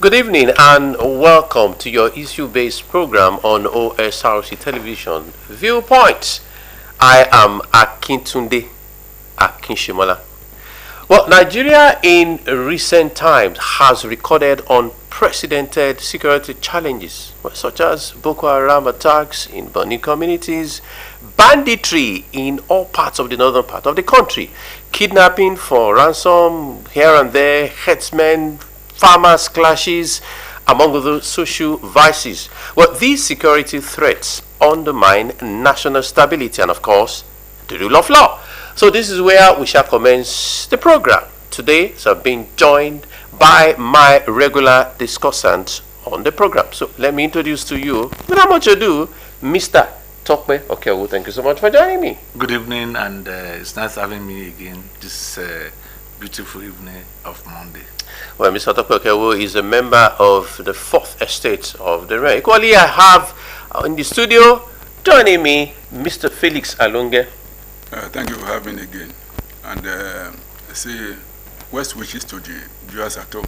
Good evening and welcome to your issue-based program on Osrc Television, Viewpoints. I am Akintunde Akinshimola. Well, Nigeria in recent times has recorded unprecedented security challenges, such as Boko Haram attacks in Bani communities, banditry in all parts of the northern part of the country, kidnapping for ransom here and there, herdsmen, farmers' clashes, among other social vices. Well, these security threats undermine national stability and, of course, the rule of law. So this is where we shall commence the program. Today, so I've been joined by my regular discussants on the program. So let me introduce to you, without much ado, Mr. Tokwe Okewu. Thank you so much for joining me. Good evening, and it's nice having me again this beautiful evening of Monday. Well, Mr. Tokwe Okewu is a member of the Fourth Estate of the Realm. Equally, I have in the studio joining me Mr. Felix Alonge. Thank you for having me again. And I say, best wishes to the viewers at home.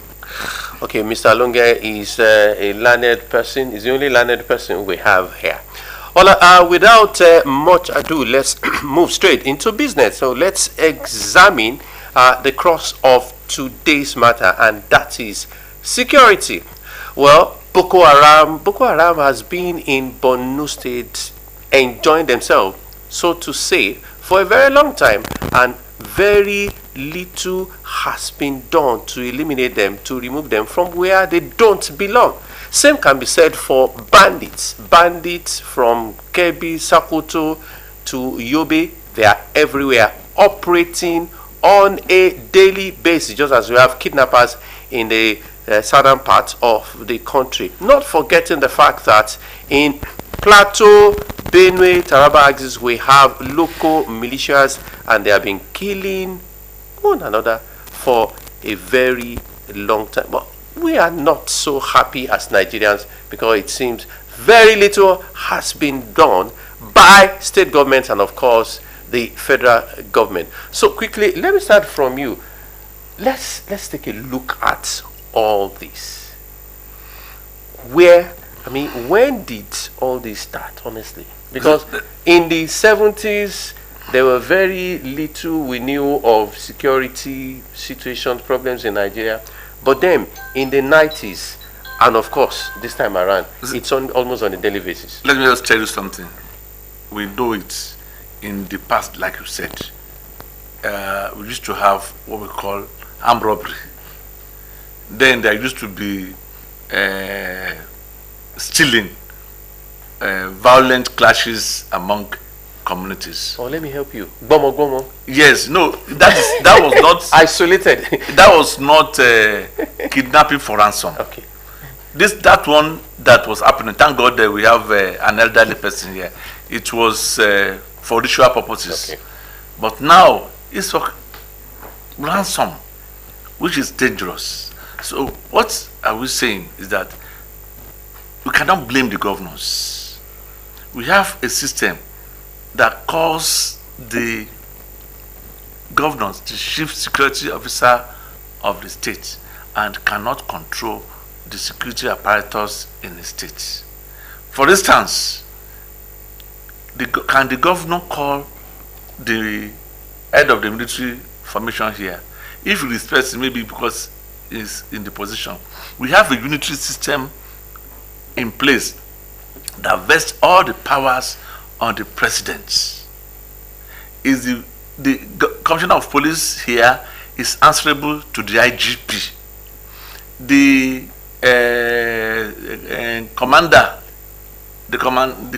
Okay, Mr. Alonge is a learned person. He's the only learned person we have here. Well, without much ado, let's move straight into business. So let's examine the crux of today's matter, and that is security. Well, Boko Haram has been in Borno State enjoying themselves, so to say, for a very long time, and very little has been done to eliminate them, to remove them from where they don't belong. Same can be said for bandits. Bandits from Kebbi, Sokoto to Yobe, they are everywhere, operating on a daily basis, just as we have kidnappers in the southern part of the country. Not forgetting the fact that in Plateau, Benue, Taraba axis, we have local militias, and they have been killing one another for a very long time. But we are not so happy as Nigerians, because it seems very little has been done by state governments and, of course, the federal government. So quickly, let me start from you. Let's take a look at all this. When did all this start, honestly? Because in the 70s, there were very little we knew of security situations, problems in Nigeria. But then, in the 90s, and of course, this time around, it's almost on a daily basis. Let me just tell you something. We know it in the past, like you said. We used to have what we call armed robbery. Then there used to be stealing, violent clashes among communities. Oh, let me help you. Gomo. Yes, no, that was not isolated. That was not kidnapping for ransom. Okay. That one that was happening. Thank God that we have an elderly person here. It was for ritual purposes. Okay. But now it's for ransom, which is dangerous. So what are we saying is that we cannot blame the governors. We have a system that calls the governors the chief security officer of the state and cannot control the security apparatus in the state. For instance, can the governor call the head of the military formation here? If he respects, maybe because he's in the position. We have a unitary system in place that vests all the powers on the president. Is the commissioner of police here is answerable to the IGP. The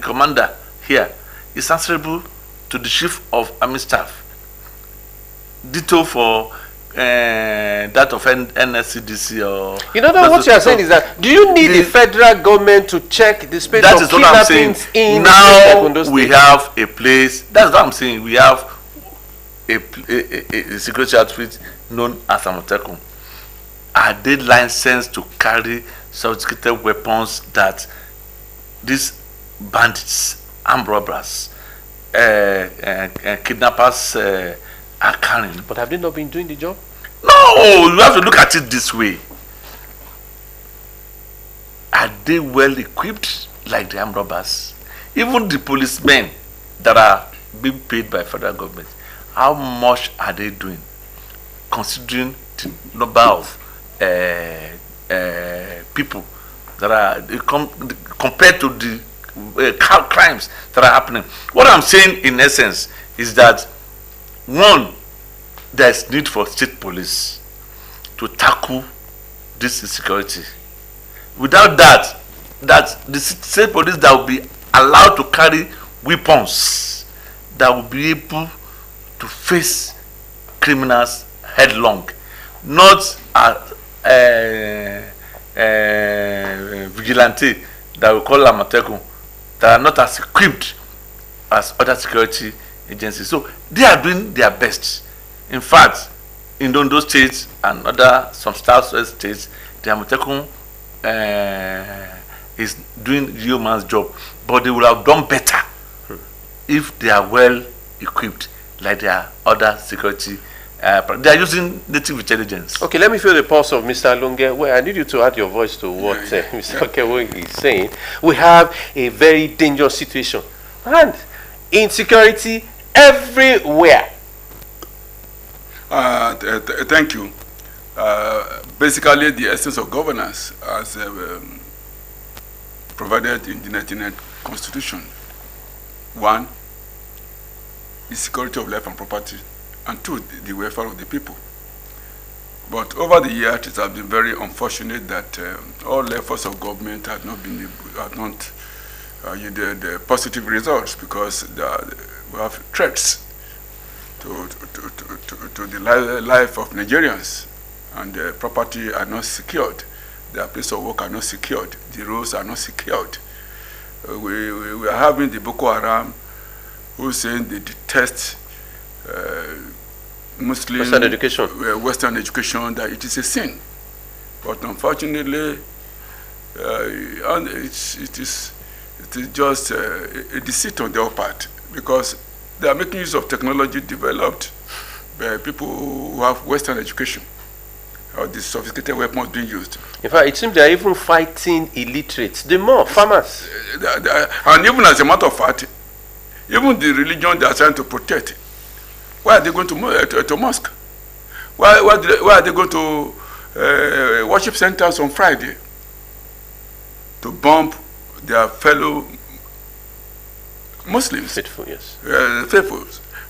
commander here is answerable to the chief of army staff. Ditto for that of NSCDC or. What you are saying is that, do you need the federal government to check the space of kidnappings in now we have a place. That's what I'm saying. We have a security outfit known as Amotekun. Are they licensed to carry sophisticated weapons that these bandits, armed robbers, kidnappers are carrying? But have they not been doing the job? No, you have to look at it this way. are they well equipped like the armed robbers? Even the policemen that are being paid by federal government, how much are they doing, considering the number of people that are compared to the crimes that are happening? What I'm saying in essence is that, one, there is need for state police to tackle this insecurity. Without that, the state police that will be allowed to carry weapons, that will be able to face criminals headlong, not vigilante that we call Amateku, that are not as equipped as other security agencies. So they are doing their best. In fact, in Ondo states and some southwest states, the Amateku is doing yeoman's job, but they would have done better if they are well equipped like their other security. They are using native intelligence. Okay, let me feel the pulse of Mr. Lunge. Well, I need you to add your voice to what Mr. Okewo is saying. We have a very dangerous situation and insecurity everywhere. Thank you. Basically, the essence of governance as provided in the 1999 Constitution. One, the security of life and property, and two, the welfare of the people. But over the years, it has been very unfortunate that all efforts of government have not yielded positive results, because we have threats to the life of Nigerians, and property are not secured. Their place of work are not secured. The roads are not secured. We are having the Boko Haram who saying they detest Muslim Western education, that it is a sin. But unfortunately, it is just a deceit on their part, because they are making use of technology developed by people who have Western education, or the sophisticated weapons being used. In fact, it seems they are even fighting illiterates, the more farmers. And even as a matter of fact, even the religion they are trying to protect, why are they going to mosque? Why are they going to worship centers on Friday? To bomb their fellow Muslims. Faithful, yes. Faithful,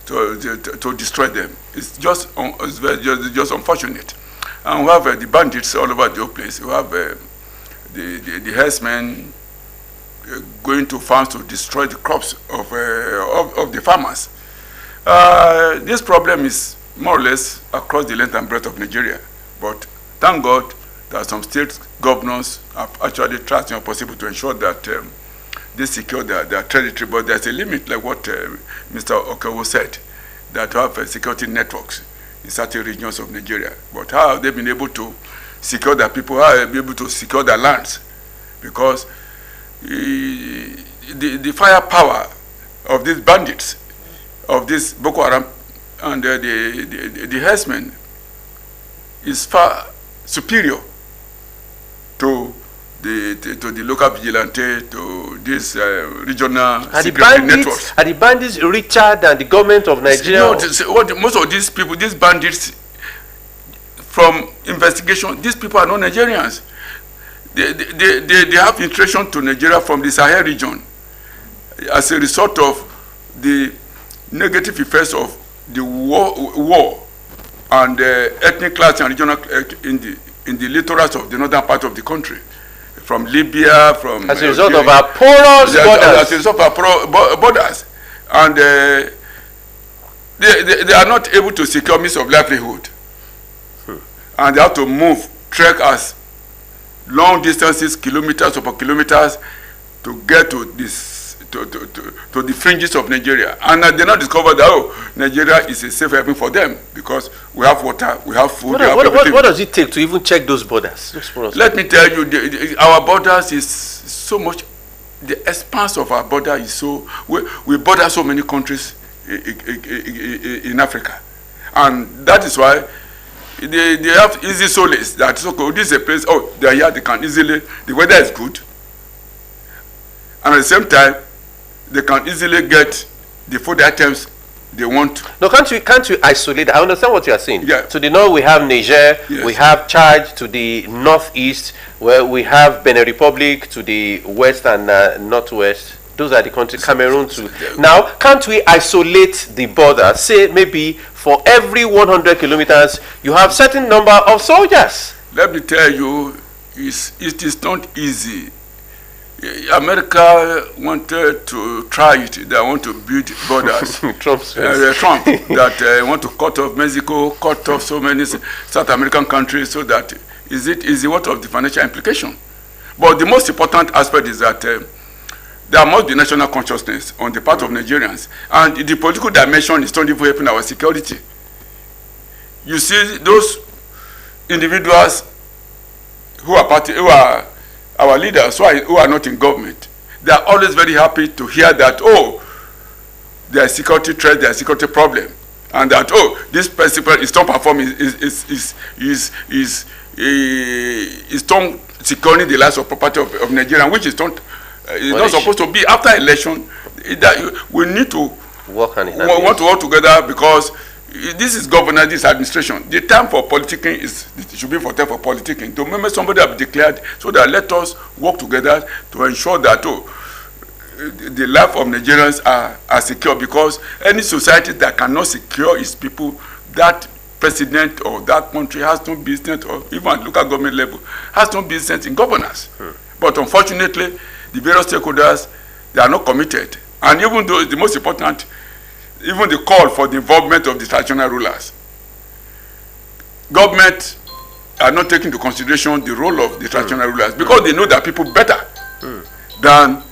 to destroy them. It's just unfortunate. And we have the bandits all over the place. We have the herdsmen going to farms to destroy the crops of the farmers. This problem is more or less across the length and breadth of Nigeria. But thank God that some state governors have actually tried to possible to ensure that they secure their territory. But there's a limit, like what Mr. Okewo said, that have security networks in certain regions of Nigeria. But how have they been able to secure their people? How have they been able to secure their lands? Because the firepower of these bandits, of this Boko Haram and the herdsmen, is far superior to the local vigilante, to this regional security networks. Are the bandits richer than the government of Nigeria? No, most of these people, these bandits, from investigation, these people are not Nigerians. They have infiltration to Nigeria from the Sahel region as a result of the negative effects of the war and ethnic class and regional in the littorals of the northern part of the country, from Libya, from as a result of our porous borders. As a result of our borders, and they are not able to secure means of livelihood, and they have to move, trek as long distances, kilometers upon kilometers, to get to this to the fringes of Nigeria. And they now discover that Nigeria is a safe haven for them, because we have water, we have food. What does it take to even check those borders? Let me tell you, our borders is so much. The expanse of our border is so. We border so many countries in Africa, and that is why they have easy solace that okay, this is a place. Oh, they are here. They can easily. The weather is good, and at the same time, they can easily get the food items they want. No, can't you isolate? I understand what you are saying. Yeah. To the north we have Niger, Yes. we have Chad. To the northeast, where we have Benin Republic. To the west and northwest, those are the countries. Cameroon too. Now, can't we isolate the border? Say maybe for every 100 kilometers, you have certain number of soldiers. Let me tell you, it is not easy. America wanted to try it. They want to build borders. Trump that want to cut off Mexico, cut off so many South American countries, so that is what of the financial implication. But the most important aspect is that there must be national consciousness on the part of Nigerians, and the political dimension is not even helping our security. You see those individuals who are our leaders who are not in government, they are always very happy to hear that, oh, there is security threat, there is security problem, and that, oh, this person is not performing, is not securing the lives of property of Nigerians, which is not supposed to be. After election, we need to want to work together, because this is governance, this administration. The time for politicking it should be for time for politicking. The moment somebody have declared, so that let us work together to ensure that the life of Nigerians are secure, because any society that cannot secure its people, that president or that country has no business, or even at local government level, has no business in governance. But unfortunately, the various stakeholders, they are not committed. And even though the most important, even the call for the involvement of the traditional rulers, government are not taking into consideration the role of the traditional rulers, because they know that people better than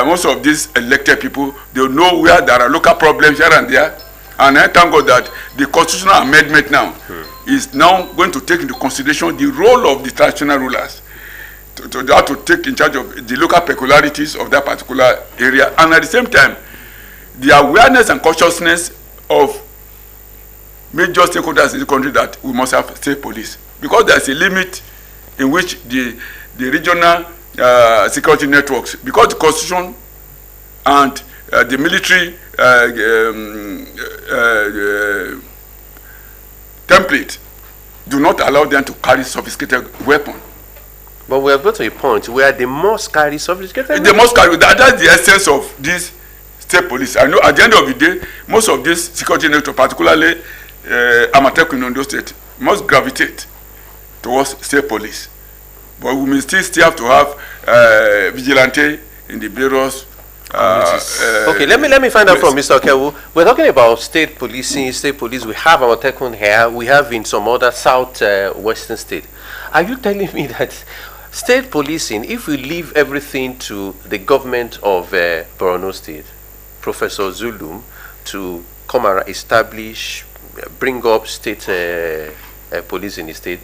most of these elected people. They know where there are local problems here and there, and I thank God that the constitutional amendment now is now going to take into consideration the role of the traditional rulers to take in charge of the local peculiarities of that particular area, and at the same time the awareness and consciousness of major stakeholders in the country that we must have state police, because there is a limit in which the regional security networks, because the constitution and the military template do not allow them to carry sophisticated weapons. But we have got to a point where they must carry sophisticated. They must carry. That's the essence of this state police. I know at the end of the day, most of these security networks, particularly Amateku in Ondo State, must gravitate towards state police. But we may still have to have vigilante in the various. Okay, let me find out from Mr. Okewu. We're talking about state policing, state police. We have Amateku here. We have in some other south-western state. Are you telling me that state policing, if we leave everything to the government of Borno State, Professor Zulum, to come and establish, bring up state police in the state,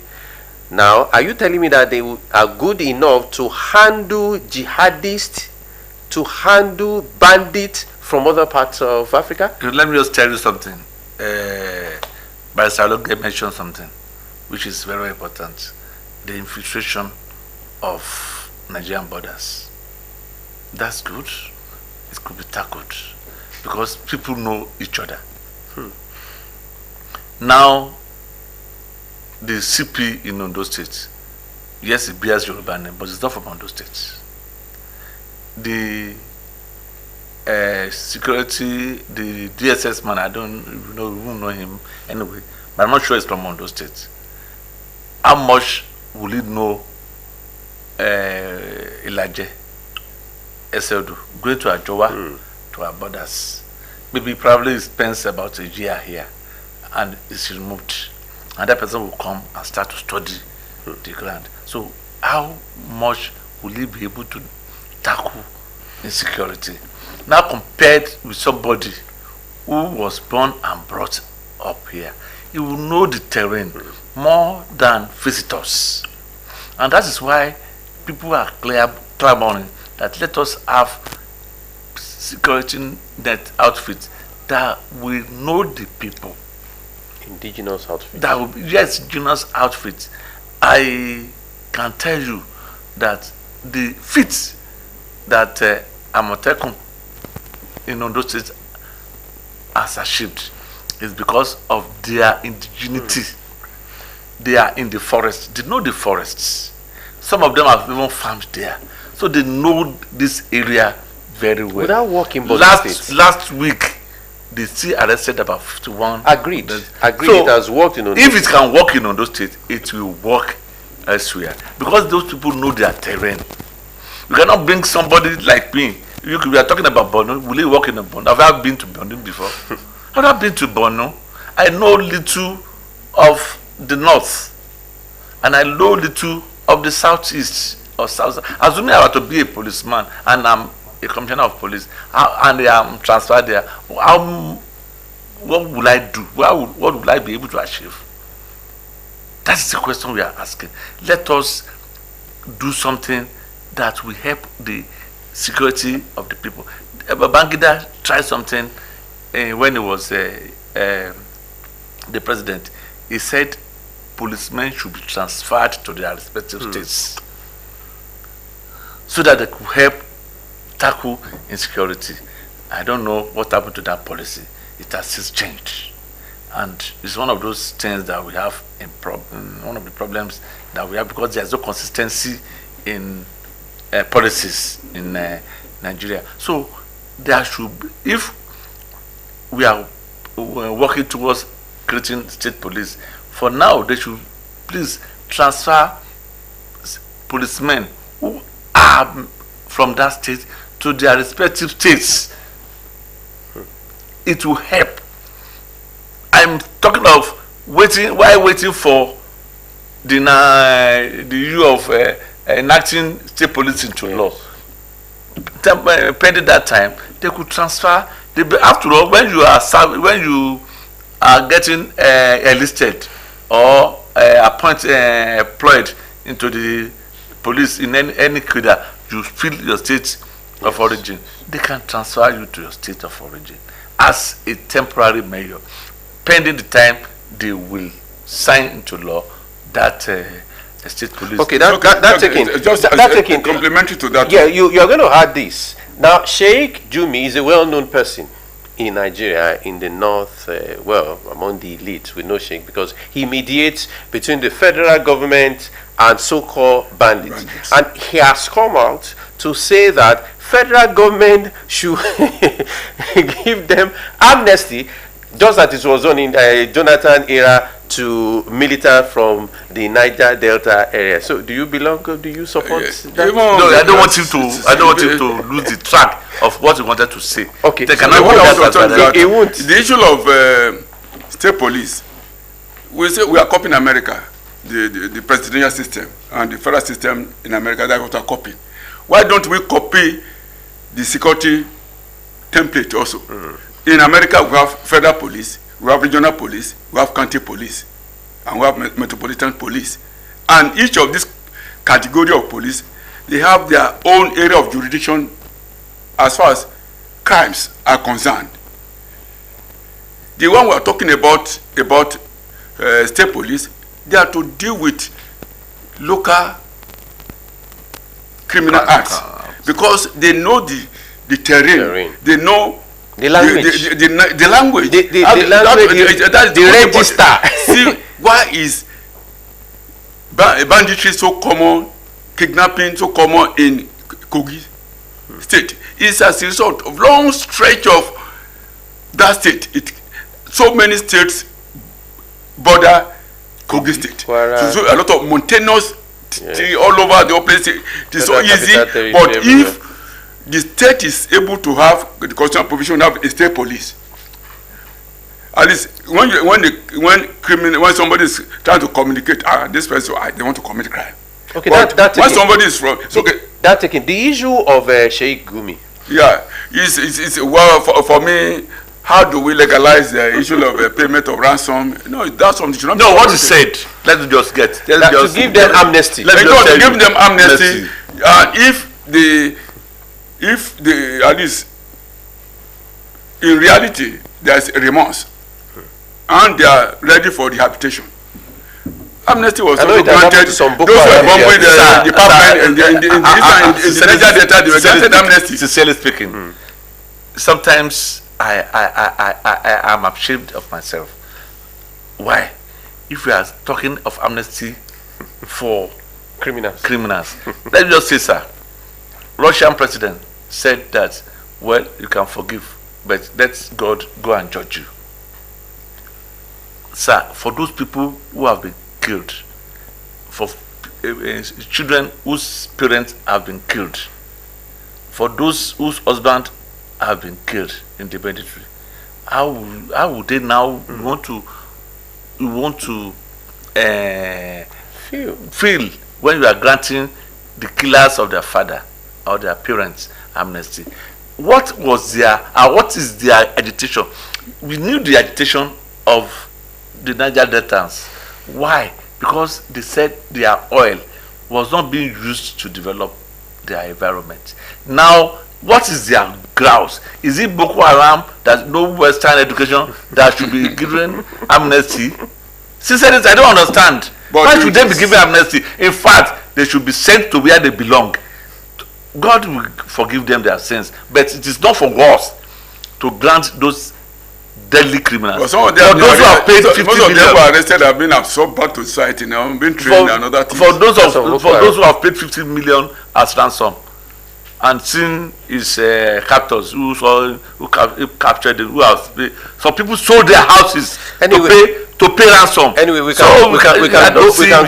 now, are you telling me that they are good enough to handle jihadists, to handle bandits from other parts of Africa? Let me just tell you something. Barrister Aloge mentioned something which is very, very important. The infiltration of Nigerian borders. That's good. It could be tackled because people know each other. Now, the CP in Ondo State, yes, it bears Yoruba name, but it's not from Ondo State. The security, the DSS man, I don't know, we won't know him anyway, but I'm not sure it's from Ondo State. How much will it know Ilaje, Eseodo, going to Ajowa, to our borders? Maybe probably it spends about a year here, and it's removed. And that person will come and start to study the ground. So how much will he be able to tackle insecurity? Now compared with somebody who was born and brought up here, he will know the terrain more than visitors. And that is why people are clamoring that let us have security net outfits that will know the people. Indigenous outfit. That will be, yes, indigenous outfit. I can tell you that the feats that Amotekun in Ondo State has achieved is because of their indigeneity. They are in the forest. They know the forests. Some of them have even farmed there, so they know this area very well. Without working, last week, they still arrested about 51. Agreed. Agreed. So, it has worked in Ondo if it can work in Ondo State, it will work elsewhere because those people know their terrain. You cannot bring somebody like me. We are talking about Borno. Will it work in Borno? Have I been to Borno before? I've not been to Borno. I know little of the north, and I know little of the southeast or south. Assuming I were to be a policeman and I'm a commissioner of police, and I'm transferred there, what will I do? What will I be able to achieve? That's the question we are asking. Let us do something that will help the security of the people. Babangida tried something when he was the president. He said policemen should be transferred to their respective states so that they could help tackle insecurity. I don't know what happened to that policy. It has since changed. And it's one of those things that we have one of the problems that we have because there's no consistency in policies in Nigeria. So there should be, if we are working towards creating state police, for now they should please transfer policemen who are from that state to their respective states. It will help. I'm talking of waiting for the issue of enacting state police into law. Pending that time, they could transfer. After all, when you are getting enlisted or employed into the police in any cadre, you feel your state of origin. They can transfer you to your state of origin as a temporary measure. Pending the time they will sign into law that state police. Okay, that's taking complementary to that. Yeah, you're going to add this. Now, Sheikh Jumi is a well-known person in Nigeria, in the north, among the elites, we know Sheikh because he mediates between the federal government and so-called bandits. And he has come out to say that federal government should give them amnesty, just as it was done in Jonathan era to militants from the Niger Delta area. So, do you support that? No, I don't want him to lose the track of what he wanted to say. Okay, they so he won't. The issue of state police, we say we are copying America, the presidential system and the federal system in America that we are copying. Why don't we copy the security template also? In America, we have federal police, we have regional police, we have county police, and we have metropolitan police. And each of these category of police, they have their own area of jurisdiction as far as crimes are concerned. The one we are talking about state police, they are to deal with local criminal acts because they know the terrain. They know the language, the language, the register. See, why is banditry so common, kidnapping so common in Kogi State? It's as a result of long stretch of that state. So many states border Kogi State. So a lot of mountainous all over the place. It's so easy, but if the state is able to have the constitutional provision have a state police. At least when somebody is trying to communicate, this person they want to commit crime. Okay, but when somebody is from that's taking the issue of Sheikh Gumi. Yeah, it's well for me. How do we legalize the issue of payment of ransom? No, that's something. No, what he said. Let's just get to give them amnesty. Let's just give them amnesty. If the at least in reality there's remorse, and they are ready for rehabilitation. Amnesty was also granted. Those who were bombing the department in the Niger Delta, they were granted amnesty. Sincerely speaking, sometimes I am ashamed of myself. Why? If we are talking of amnesty for criminals, let me just say, sir, Russian president said that, well, you can forgive, but let God go and judge you. Sir, for those people who have been killed, for children whose parents have been killed, for those whose husbands have been killed in the military, how would they now want to feel when you are granting the killers of their father or their parents amnesty? What was what is their agitation? We knew the agitation of the Niger Deltans. Why? Because they said their oil was not being used to develop their environment. Now, what is their grouse? Is it Boko Haram that no Western education that should be given amnesty? Sincerely, I don't understand. But why should they be given amnesty? In fact, they should be sent to where they belong. God will forgive them their sins, but it is not for us to grant those deadly criminals. But some of them, those who have paid 50 million, most of them were arrested have been absorbed back to society now, been trained and other things. For those who have paid 50 million as ransom and seen his captors who captured them, some people sold their houses to pay ransom. Anyway, we can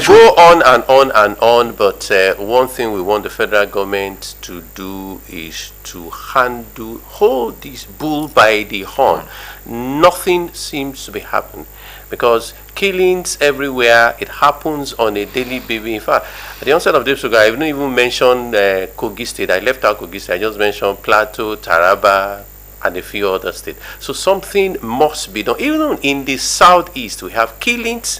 go on and on and on, but one thing we want the federal government to do is to hold this bull by the horn. Nothing seems to be happening because killings everywhere. It happens on a daily basis. In fact, at the onset of this program, I didn't even mention Kogi State. I left out Kogi State. I just mentioned Plateau, Taraba, and a few other states. So something must be done. Even in the southeast, we have killings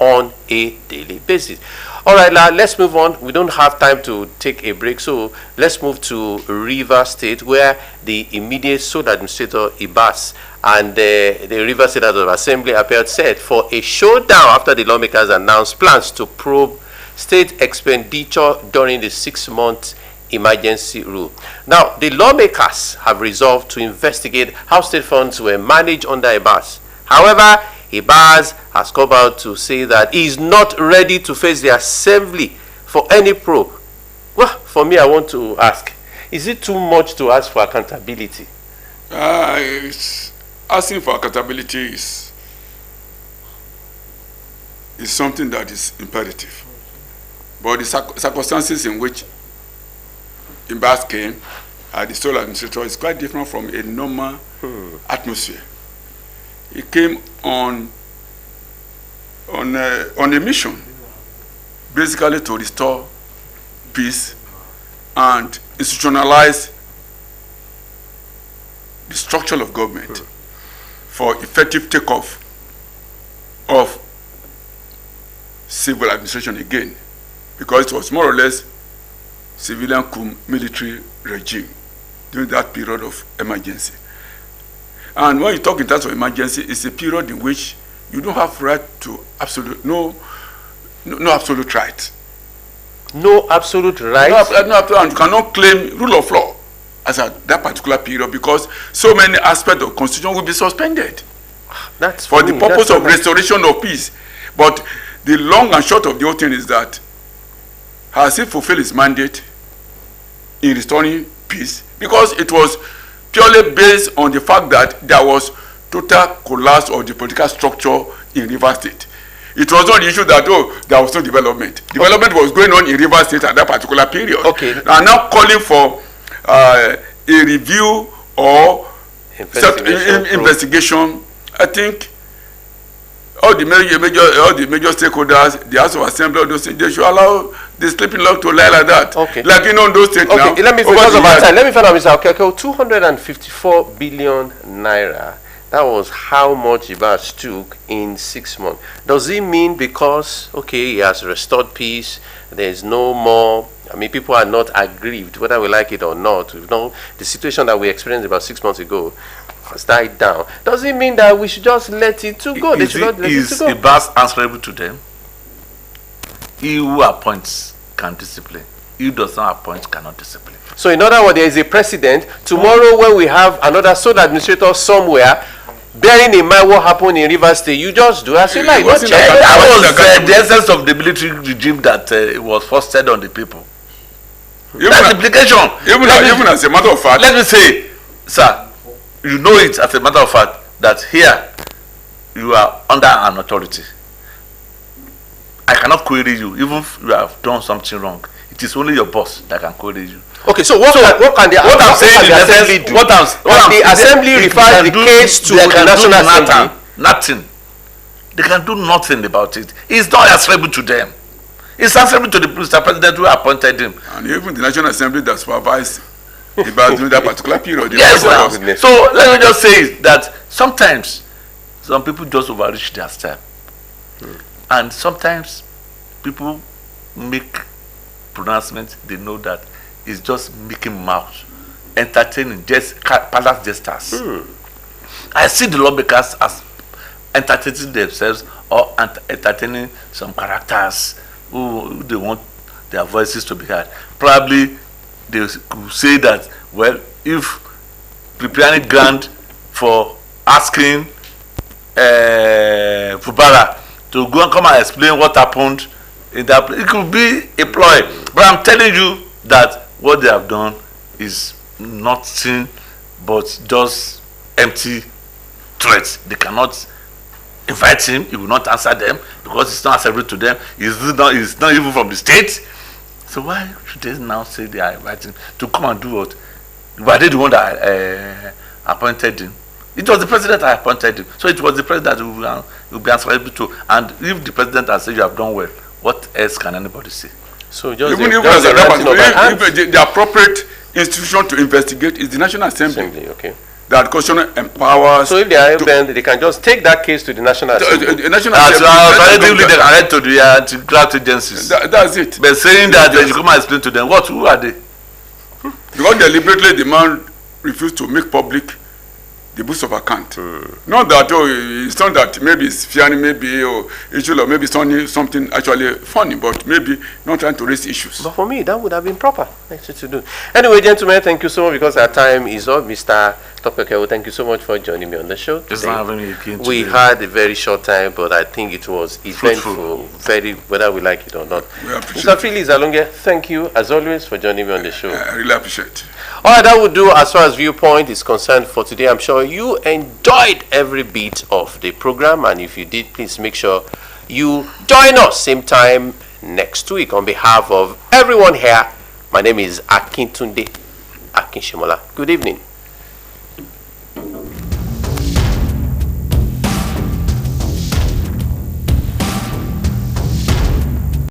on a daily basis. All right, now let's move on. We don't have time to take a break, so let's move to Rivers State, where the immediate sole administrator, Ibas, and the Rivers State House of Assembly appeared set for a showdown after the lawmakers announced plans to probe state expenditure during the 6-month emergency rule. Now, the lawmakers have resolved to investigate how state funds were managed under Ibas. However, Ibas has come out to say that he is not ready to face the assembly for any probe. Well, for me, I want to ask, is it too much to ask for accountability? Asking for accountability is something that is imperative. But the circumstances in which Ibas came, the sole administrator, is quite different from a normal atmosphere. He came on a mission, basically to restore peace and institutionalize the structure of government for effective takeoff of civil administration again, because it was more or less civilian coup military regime during that period of emergency. And when you talk in terms of emergency, it's a period in which you don't have right to no absolute right. No absolute right? No absolute, and you cannot claim rule of law as at that particular period, because so many aspects of constitution will be suspended. That's for the purpose of restoration of peace. But the long and short of the whole thing is that has he fulfilled his mandate in restoring peace? Because it was purely based on the fact that there was total collapse of the political structure in Rivers State. It was not the issue that, there was no development. Development was going on in Rivers State at that particular period. Okay. And now calling for a review or investigation. I think all the major stakeholders, the House of Assembly, all those things, they should allow the sleeping log to lie like that. Okay. Like those states now. Okay, let me find out, Mr. Okeke, 254 billion naira. That was how much Ibas took in 6 months. Does it mean because, he has restored peace, there's no more, people are not aggrieved, whether we like it or not? The situation that we experienced about 6 months ago, has died down, does it mean that we should just let it to go? They should not let it to go. Is Abbas answerable to them? He who appoints can discipline. He who does not appoint cannot discipline. So in other words, there is a precedent. Tomorrow when we have another sole administrator somewhere, bearing in mind what happened in Rivers State, you just do as you like. Not check. That was the essence of the military regime that was fostered on the people. That's implication. Even as a matter of fact. Let me say, sir, you know it as a matter of fact that here you are under an authority. I cannot query you, even if you have done something wrong. It is only your boss that can query you. Okay, so what can the assembly do? Can the assembly refer the case to the National Assembly? Nothing. They can do nothing about it. It's not answerable to them. It's answerable to the Mr. President who appointed him. And even the National Assembly that supervised about during that particular period. Yes, now. So let me just say that sometimes some people just overreach their step. And sometimes people make pronouncements, they know that it's just making mouth, entertaining, just palace jesters. I see the lawmakers as entertaining themselves or entertaining some characters who they want their voices to be heard. Probably they could say that, well, if preparing grant for asking Fubara to go and come and explain what happened in that place, it could be a ploy. But I'm telling you that what they have done is nothing but just empty threats. They cannot invite him. He will not answer them because it's not answerable to them. It's not even from the state. So why should they now say they are inviting to come and do what? Were they the one that appointed him? It was the president that appointed him. So it was the president who will be answerable to. And if the president has said you have done well, what else can anybody say? So just even if the appropriate institution to investigate is the National Assembly. Okay. That constitution empowers. So if they are they can just take that case to the National Assembly. The National Assembly. They can write to the anti-graft agencies. That's it. But saying that they should come and explain to them, who are they? Because deliberately the man refused to make public the books of account. Not that it's not that maybe it's funny, maybe or issue, or maybe something actually funny, but maybe not trying to raise issues. But for me, that would have been proper actually to do. Anyway, gentlemen, thank you so much because our time is up. Mr. Topekewo, thank you so much for joining me on the show today. We had a very short time, but I think it was eventful, very, whether we like it or not. Mr. Philly Zalonge, thank you as always for joining me on the show. I really appreciate it. All right, that would do as far as Viewpoint is concerned for today. I'm sure you enjoyed every bit of the program, and if you did, please make sure you join us same time next week. On behalf of everyone here, my name is Akintunde Akinshimola. Good evening.